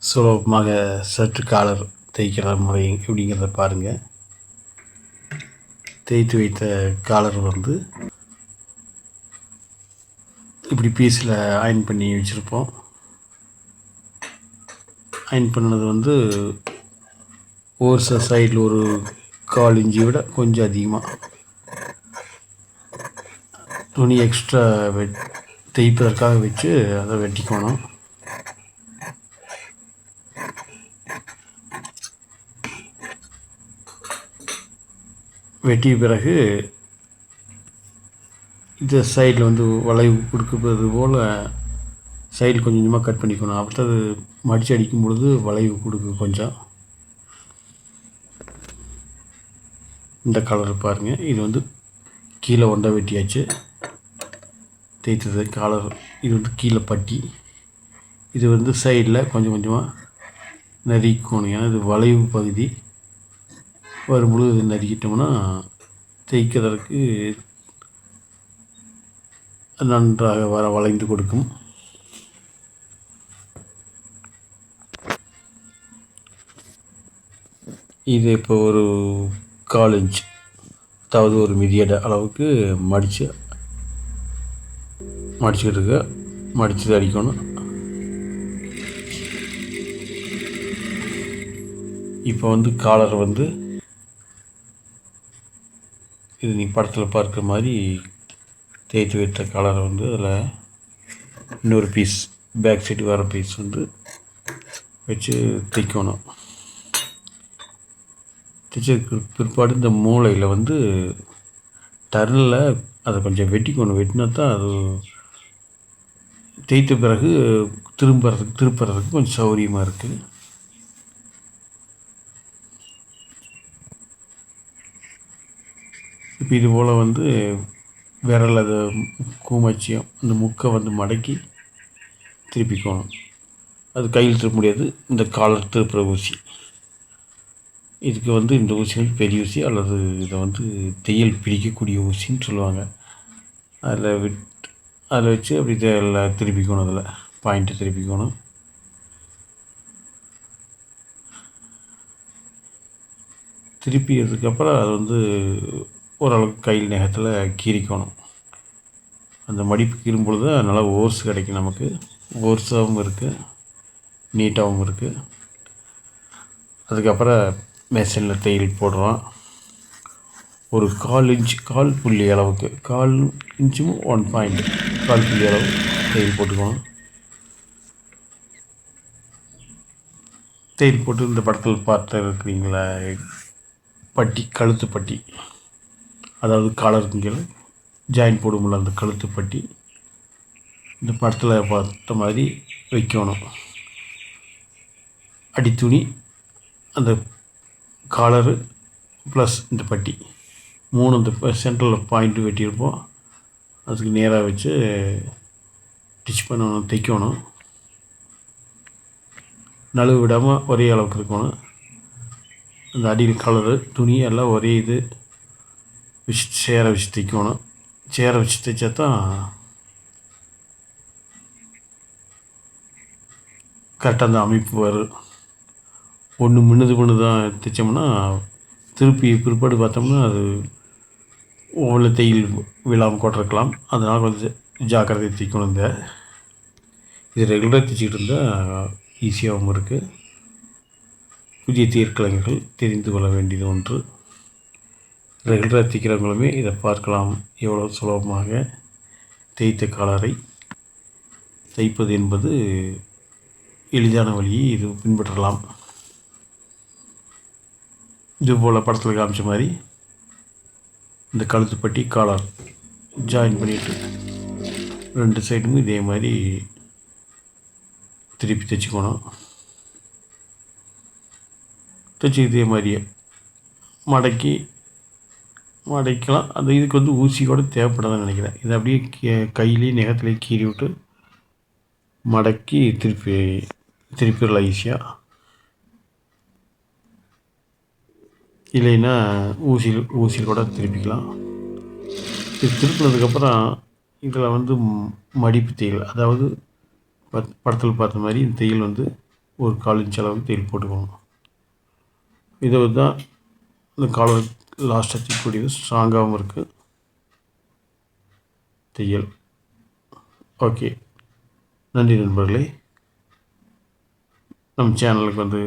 சுலபமாக சற்று காலர் தேய்க்கிற முறை எப்படிங்கிறத பாருங்கள். தேய்த்து வைத்த காலர் வந்து இப்படி பீஸில் அயன் பண்ணி வச்சுருப்போம். அயன் பண்ணது வந்து ஒரு சைடில் ஒரு 1/4 இன்ச்சை விட கொஞ்சம் அதிகமாக துணி எக்ஸ்ட்ரா தேய்ப்பதற்காக வச்சு அதை வெட்டிக்கணும். வெட்டிய பிறகு இந்த சைடில் வந்து வளைவு கொடுக்குறது போல் சைடில் கொஞ்சம் கொஞ்சமாக கட் பண்ணிக்கணும். அப்போ அது மடித்து அடிக்கும் பொழுது வளைவு கொடுக்கு. கொஞ்சம் இந்த கலர் பாருங்கள். இது வந்து கீழே ஒண்டை வெட்டியாச்சு, தேய்த்தது காலர். இது வந்து கீழே பட்டி. இது வந்து சைடில் கொஞ்சம் கொஞ்சமாக நறுக்கணும். ஏன்னா இது வளைவு பகுதி வரும்பொழுது இது நறுக்கிட்டோம்னா தேய்க்கிறதற்கு நன்றாக வளைந்து கொடுக்கும். இது இப்போ ஒரு 1/4 இன்ச், அதாவது ஒரு மிதியடை அளவுக்கு மடிச்சுக்கிட்டு மடித்து அடிக்கணும். இப்போ வந்து காலர் வந்து இது நீ படத்தில் பார்க்குற மாதிரி தேய்த்து வைத்த காலரை வந்து அதில் இன்னொரு பீஸ் பேக் சைடு வர பீஸ் வந்து வச்சு தைக்கணும். தைச்சதுக்கு பிற்பாடு இந்த மூளையில் வந்து டர்னில் அதை கொஞ்சம் வெட்டிக்கணும். வெட்டினா தான் அது தேய்த்த பிறகு திருப்புறதுக்கு கொஞ்சம் சௌகரியமாக இருக்குது. இப்போ இது போல் வந்து விரல் அதை கூமச்சியம் இந்த முக்கை வந்து மடக்கி திருப்பிக்கணும். அது கையில் திருப்ப முடியாது. இந்த காலர் திருப்புற ஊசி, இதுக்கு வந்து இந்த ஊசி வந்து பெரிய ஊசி, அல்லது இதை வந்து தையல் பிடிக்கக்கூடிய ஊசின்னு சொல்லுவாங்க. அதில் வச்சு அப்படி எல்லாம் திருப்பிக்கணும். அதில் பாயிண்ட்டை திருப்பிக்கணும். திருப்பியதுக்கப்புறம் அது வந்து ஓரளவுக்கு கையில் நகத்தில் கீறிக்கணும். அந்த மடிப்பு கீறும் பொழுது நல்லா ஓர்ஸ் கிடைக்கும். நமக்கு ஓர்ஸாகவும் இருக்குது, நீட்டாகவும் இருக்குது. அதுக்கப்புறம் மெஷினில் தையல் போடுறோம். ஒரு 1/4 இன்ச், 1/4 புள்ளி அளவுக்கு, 1/4 இன்ச்சும் 1 பாயிண்ட், 1/4 புள்ளி அளவு தையல் போட்டுக்கணும். தையல் போட்டு இந்த படத்தில் பார்த்து இருக்கிறீங்களா பட்டி, கழுத்து பட்டி, அதாவது காலருக்கு கீழே ஜாயின் போடும்ல அந்த கழுத்து பட்டி, இந்த படத்தில் பார்த்த மாதிரி வைக்கணும். அடித்துணி, அந்த காலரு ப்ளஸ் இந்த பட்டி 3 இந்த சென்ட்ரலில் பாயிண்ட்டு வெட்டியிருப்போம். அதுக்கு நேராக வச்சு ஸ்டிச் பண்ணணும், தைக்கணும். நழுவு விடாமல் ஒரே அளவுக்கு இருக்கணும். அந்த அடியில் கலரு துணி எல்லாம் ஒரே இது வச்சு சேர வச்சு தைக்கணும். சேர வச்சு தைச்சா தான் கரெக்டாக அந்த அமைப்பு வரும். ஒன்று மின்னுது தான் தைச்சோம்னா திருப்பி பிற்பாடு பார்த்தோம்னா அது ஒவ்வொரு தையல் விழாமல் கொட்டிருக்கலாம். அதனால் கொஞ்சம் ஜாக்கிரதை தைக்கணும். இது ரெகுலராக தைச்சிக்கிட்டு இருந்தால் ஈஸியாகவும் இருக்குது. புதிய தையற்கலைஞர்கள் தெரிந்து கொள்ள வேண்டியது ஒன்று. ரெகுலராக தைக்கிறவங்களுமே இதை பார்க்கலாம். எவ்வளோ சுலபமாக தேய்த்த காலரை தைப்பது என்பது எளிதான வழியை இது பின்பற்றலாம். இதுபோல் படத்தில் காமிச்ச மாதிரி இந்த கழுத்துப்பட்டி காலர் ஜாயின் பண்ணிவிட்டு 2 சைடும் இதே மாதிரி திருப்பி தைச்சிக்கணும். தைச்சி இதே மாதிரியே மடக்கலாம். அந்த இதுக்கு வந்து ஊசி கூட தேவைப்படாதுன்னு நினைக்கிறேன். இதை அப்படியே கையிலேயே நகத்துலேயே கீறி விட்டு மடக்கி திருப்பிடலாம் ஈஸியாக. இல்லைன்னா ஊசியில் கூட திருப்பிக்கலாம். இது திருப்பினதுக்கப்புறம் இதில் வந்து மடிப்பு தையல், அதாவது படத்தில் பார்த்த மாதிரி இந்த தையல் வந்து ஒரு 1/4 இன்ச் அளவுக்கு தையல் போட்டுக்கணும். இதை தான் இந்த காலர் லாஸ்ட்டாக தைக்கக்கூடியது. ஸ்ட்ராங்காகவும் இருக்குது தையல். ஓகே, நன்றி நண்பர்களே. நம்ம சேனலுக்கு வந்து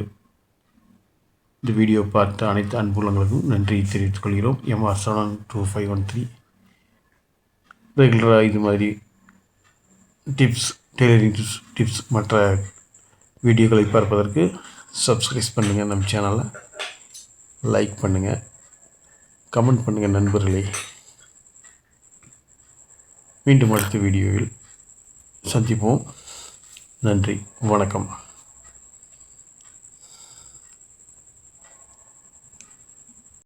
இந்த வீடியோ பார்த்த அனைத்து அன்புள்ளங்களுக்கும் நன்றி தெரிவித்துக் கொள்கிறோம். MR72513 ரெகுலராக இது மாதிரி டிப்ஸ், டெய்லரிங் டிப்ஸ் மற்ற வீடியோக்களை பார்ப்பதற்கு சப்ஸ்கிரைப் பண்ணுங்கள். நம்ம சேனலை லைக் பண்ணுங்கள், கமெண்ட் பண்ணுங்கள் நண்பர்களே. மீண்டும் அடுத்த வீடியோவில் சந்திப்போம். நன்றி, வணக்கம்.